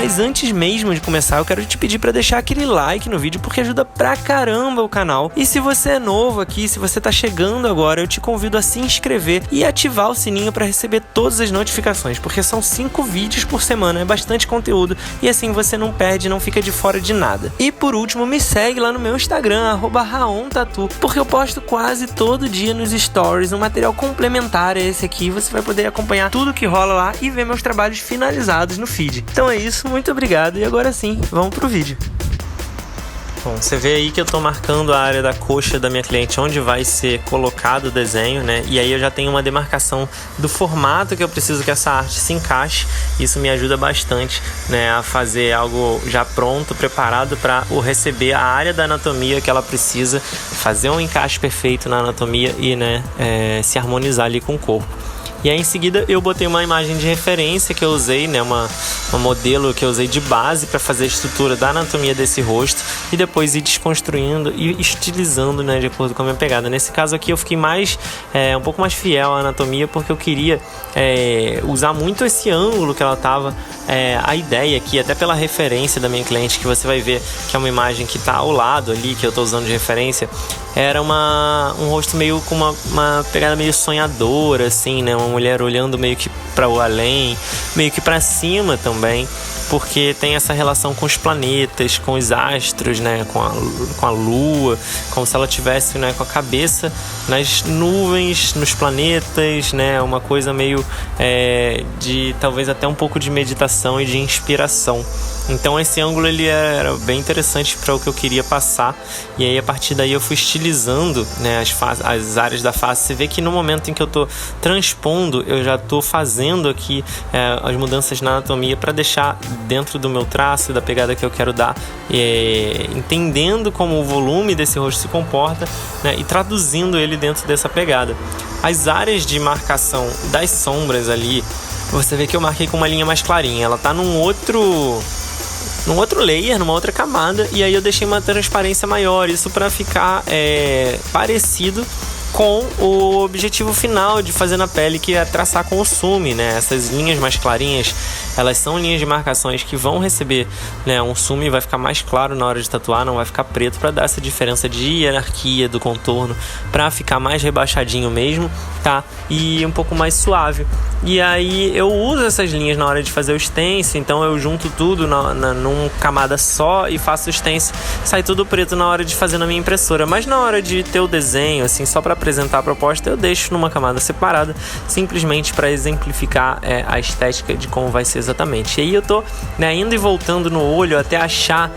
Mas antes mesmo de começar, eu quero te pedir para deixar aquele like no vídeo, porque ajuda pra caramba o canal. E se você é novo aqui, se você tá chegando agora, eu te convido a se inscrever e ativar o sininho para receber todas as notificações, porque são 5 vídeos por semana, é bastante conteúdo e assim você não perde, não fica de fora de nada. E por último, me segue lá no meu Instagram, @raontatu, porque eu posto quase todo dia nos stories um material complementar a esse aqui. Você vai poder acompanhar tudo que rola lá e ver meus trabalhos finalizados no feed. Então é isso, muito obrigado e agora sim, vamos pro vídeo. Bom, você vê aí que eu tô marcando a área da coxa da minha cliente onde vai ser colocado o desenho, né? E aí eu já tenho uma demarcação do formato que eu preciso que essa arte se encaixe. Isso me ajuda bastante, né, a fazer algo já pronto, preparado para o receber a área da anatomia que ela precisa, fazer um encaixe perfeito na anatomia e, né, se harmonizar ali com o corpo. E aí em seguida eu botei uma imagem de referência que eu usei, né, uma modelo que eu usei de base para fazer a estrutura da anatomia desse rosto e depois ir desconstruindo e estilizando, né, de acordo com a minha pegada. Nesse caso aqui eu fiquei um pouco mais fiel à anatomia, porque eu queria usar muito esse ângulo que ela tava, a ideia aqui, até pela referência da minha cliente, que você vai ver que é uma imagem que tá ao lado ali, que eu tô usando de referência, era um rosto meio com uma pegada meio sonhadora, assim, né? Uma mulher olhando meio que para o além, meio que para cima também, porque tem essa relação com os planetas, com os astros, né? Com a lua, como se ela tivesse, né, com a cabeça nas nuvens, nos planetas, né? Uma coisa meio de talvez até um pouco de meditação e de inspiração. Então esse ângulo ele era bem interessante para o que eu queria passar, e aí a partir daí eu fui estilizando, né, as áreas da face. Você vê que no momento em que eu estou transpondo, eu já estou fazendo aqui as mudanças na anatomia para deixar dentro do meu traço, da pegada que eu quero dar, entendendo como o volume desse rosto se comporta, né, e traduzindo ele dentro dessa pegada. As áreas de marcação das sombras ali, você vê que eu marquei com uma linha mais clarinha, ela está num outro layer, numa outra camada, e aí eu deixei uma transparência maior, isso para ficar parecido com o objetivo final de fazer na pele, que é traçar com o sume, né? Essas linhas mais clarinhas, elas são linhas de marcações que vão receber, né, um sume, vai ficar mais claro na hora de tatuar, não vai ficar preto, para dar essa diferença de hierarquia do contorno, para ficar mais rebaixadinho mesmo, tá? E um pouco mais suave. E aí eu uso essas linhas na hora de fazer o stencil, então eu junto tudo numa camada só e faço o stencil, sai tudo preto na hora de fazer na minha impressora, mas na hora de ter o desenho, assim, só para apresentar a proposta, eu deixo numa camada separada, simplesmente para exemplificar a estética de como vai ser exatamente. E aí eu tô, né, indo e voltando no olho até achar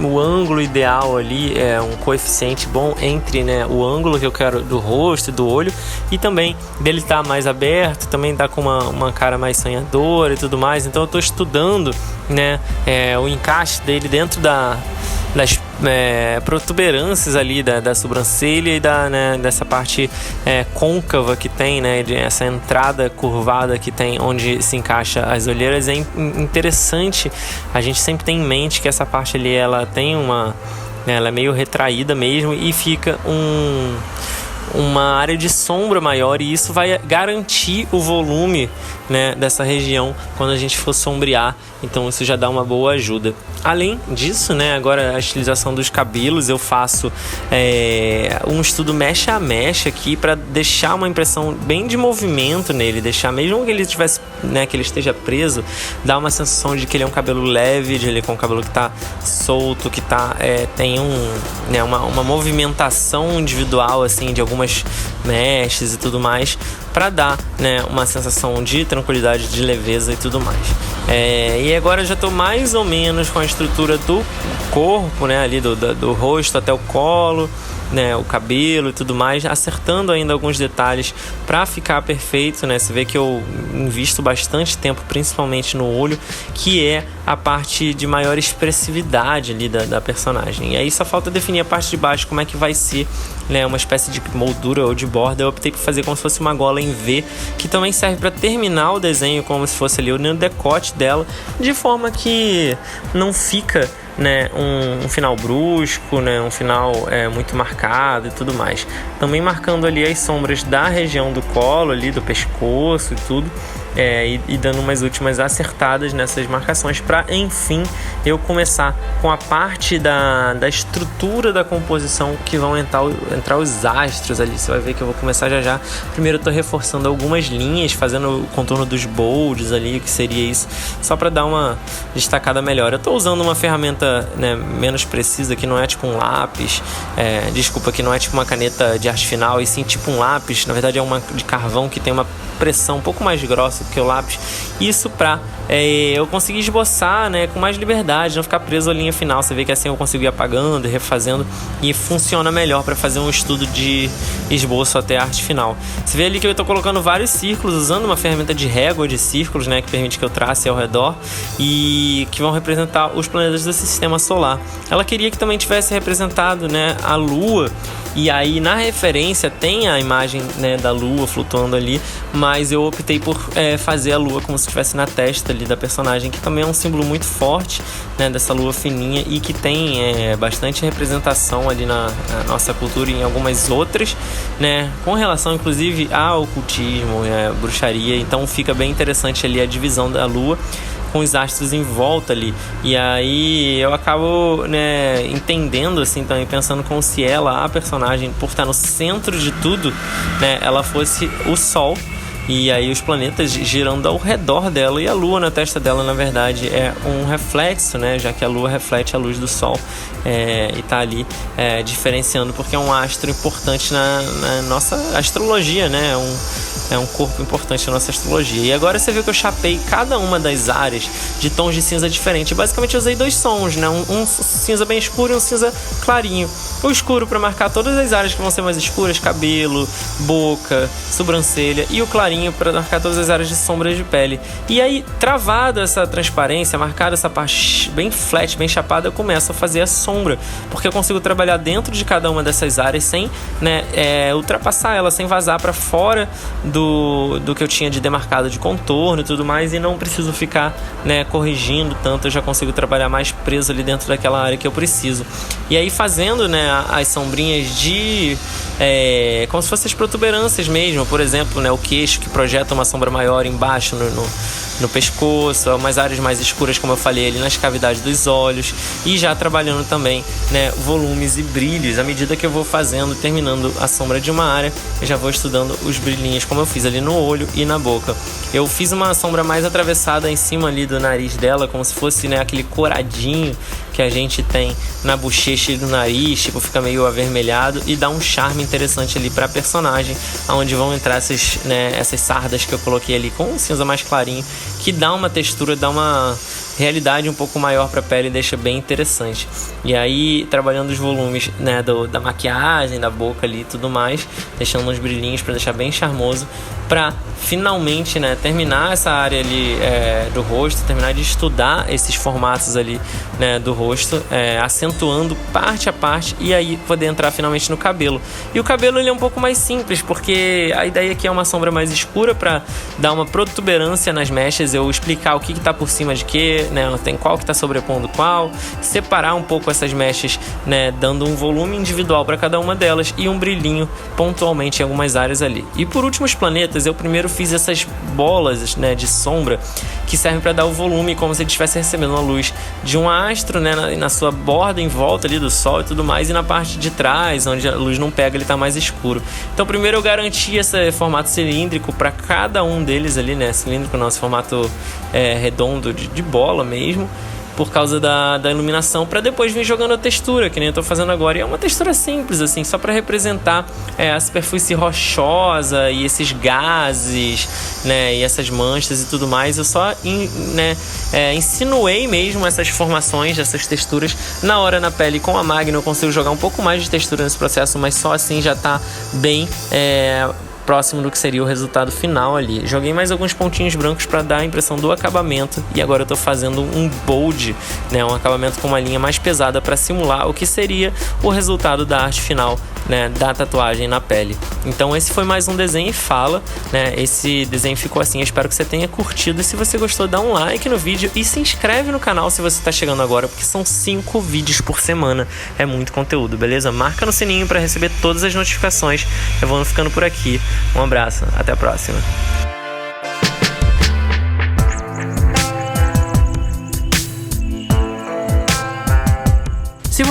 o ângulo ideal ali, um coeficiente bom entre, né, o ângulo que eu quero do rosto e do olho, e também dele estar mais aberto, também tá com uma cara mais sonhadora e tudo mais. Então eu tô estudando, né, o encaixe dele dentro das protuberâncias ali da sobrancelha e dessa parte côncava que tem, né, essa entrada curvada que tem onde se encaixa as olheiras. É interessante, a gente sempre tem em mente que essa parte ali ela tem ela é meio retraída mesmo, e fica uma área de sombra maior, e isso vai garantir o volume, né, dessa região quando a gente for sombrear. Então isso já dá uma boa ajuda. Além disso, né, agora a estilização dos cabelos, eu faço um estudo mecha a mecha aqui para deixar uma impressão bem de movimento nele, deixar, mesmo que ele tivesse, né, que ele esteja preso, dá uma sensação de que ele é um cabelo leve, de ele com um cabelo que tá solto, que tem uma movimentação individual, assim, de algumas mechas e tudo mais, para dar, né, uma sensação de tranquilidade, de leveza e tudo mais. E agora eu já estou mais ou menos com a estrutura do corpo, né, ali do rosto até o colo, né, o cabelo e tudo mais, acertando ainda alguns detalhes para ficar perfeito, né? Você vê que eu invisto bastante tempo, principalmente no olho, que é a parte de maior expressividade ali da personagem. E aí só falta definir a parte de baixo, como é que vai ser, né, uma espécie de moldura ou de borda. Eu optei por fazer como se fosse uma gola em V, que também serve para terminar o desenho como se fosse ali no decote dela, de forma que não fica, né, um final brusco, né, um final muito marcado e tudo mais. Também marcando ali as sombras da região do colo, ali do pescoço e tudo, e dando umas últimas acertadas nessas marcações para, enfim, eu começar com a parte da estrutura da composição, que vão entrar os astros ali. Você vai ver que eu vou começar já. Primeiro eu tô reforçando algumas linhas, fazendo o contorno dos bolds ali, o que seria isso, só para dar uma destacada melhor. Eu tô usando uma ferramenta, né, menos precisa, que não é tipo um lápis, que não é tipo uma caneta de arte final, e sim tipo um lápis. Na verdade é uma de carvão que tem uma pressão um pouco mais grossa do que o lápis. Isso pra eu conseguir esboçar, né, com mais liberdade, não ficar preso à linha final. Você vê que assim eu consigo ir apagando e refazendo, e funciona melhor para fazer um estudo de esboço até a arte final. Você vê ali que eu tô colocando vários círculos, usando uma ferramenta de régua de círculos, né, que permite que eu trace ao redor e que vão representar os planetas desse sistema solar. Ela queria que também tivesse representado, né, a Lua. E aí na referência tem a imagem, né, da Lua flutuando ali, mas eu optei por fazer a Lua como se estivesse na testa ali da personagem, que também é um símbolo muito forte, né, dessa Lua fininha, e que tem bastante representação ali na nossa cultura e em algumas outras, né, com relação inclusive ao ocultismo, bruxaria. Então fica bem interessante ali a divisão da Lua com os astros em volta ali. E aí eu acabo, né, entendendo assim também, pensando como se ela, a personagem, por estar no centro de tudo, né, ela fosse o Sol, e aí os planetas girando ao redor dela, e a Lua na testa dela, na verdade, é um reflexo, né, já que a Lua reflete a luz do Sol, e tá ali diferenciando, porque é um astro importante na nossa astrologia, né, é um corpo importante na nossa astrologia. E agora você viu que eu chapei cada uma das áreas de tons de cinza diferente. Basicamente eu usei 2 sons, né? Um cinza bem escuro e um cinza clarinho. O escuro para marcar todas as áreas que vão ser mais escuras, cabelo, boca, sobrancelha, e o clarinho para marcar todas as áreas de sombras de pele. E aí, travada essa transparência, marcada essa parte bem flat, bem chapada, eu começo a fazer a sombra, porque eu consigo trabalhar dentro de cada uma dessas áreas sem, né, ultrapassar ela, sem vazar para fora do que eu tinha de demarcado de contorno e tudo mais, e não preciso ficar, né, corrigindo tanto. Eu já consigo trabalhar mais preso ali dentro daquela área que eu preciso. E aí fazendo, né, as sombrinhas de como se fossem as protuberâncias mesmo, por exemplo, né, o queixo, que projeta uma sombra maior embaixo no pescoço, umas áreas mais escuras, como eu falei, ali nas cavidades dos olhos, e já trabalhando também, né, volumes e brilhos. À medida que eu vou fazendo, terminando a sombra de uma área, eu já vou estudando os brilhinhos, como eu fiz ali no olho e na boca. Eu fiz uma sombra mais atravessada em cima ali do nariz dela, como se fosse, né, aquele coradinho que a gente tem na bochecha e do nariz, tipo, fica meio avermelhado, e dá um charme interessante ali pra personagem, onde vão entrar essas sardas que eu coloquei ali com um cinza mais clarinho, que dá uma textura, dá uma realidade um pouco maior pra pele e deixa bem interessante. E aí, trabalhando os volumes, né, da maquiagem, da boca ali e tudo mais, deixando uns brilhinhos pra deixar bem charmoso, pra finalmente, né, terminar essa área ali do rosto, terminar de estudar esses formatos ali, né, do rosto, acentuando parte a parte, e aí poder entrar finalmente no cabelo. E o cabelo, ele é um pouco mais simples, porque a ideia aqui é uma sombra mais escura para dar uma protuberância nas mechas, eu explicar o que tá por cima de que, né, tem qual que tá sobrepondo qual, separar um pouco essas mechas, né, dando um volume individual para cada uma delas e um brilhinho pontualmente em algumas áreas ali. E por último, os planetas, eu primeiro fiz essas bolas, né, de sombra que servem para dar o volume, como se ele estivesse recebendo a luz de um astro, né, na sua borda em volta ali do Sol e tudo mais, e na parte de trás, onde a luz não pega, ele tá mais escuro. Então primeiro eu garanti esse formato cilíndrico para cada um deles ali, né, cilíndrico não, esse formato redondo de bola mesmo, por causa da iluminação, para depois vir jogando a textura, que nem eu tô fazendo agora. E é uma textura simples, assim, só para representar a superfície rochosa e esses gases, né, e essas manchas e tudo mais. Eu só insinuei mesmo essas formações, essas texturas na hora na pele. Com a Magno eu consigo jogar um pouco mais de textura nesse processo, mas só assim já tá bem próximo do que seria o resultado final ali. Joguei mais alguns pontinhos brancos para dar a impressão do acabamento, e agora eu tô fazendo um bold, né, um acabamento com uma linha mais pesada para simular o que seria o resultado da arte final, né, da tatuagem na pele. Então esse foi mais um desenho e fala, né, esse desenho ficou assim, eu espero que você tenha curtido, e se você gostou, dá um like no vídeo e se inscreve no canal se você tá chegando agora, porque são 5 vídeos por semana, é muito conteúdo, beleza? Marca no sininho para receber todas as notificações. Eu vou ficando por aqui. Um abraço, até a próxima.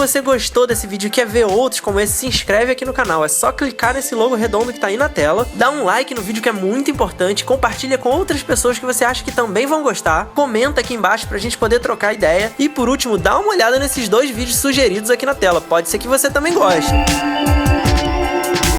você gostou desse vídeo e quer ver outros como esse, se inscreve aqui no canal. É só clicar nesse logo redondo que tá aí na tela, dá um like no vídeo que é muito importante, compartilha com outras pessoas que você acha que também vão gostar, comenta aqui embaixo pra gente poder trocar ideia e por último, dá uma olhada nesses 2 vídeos sugeridos aqui na tela, pode ser que você também goste.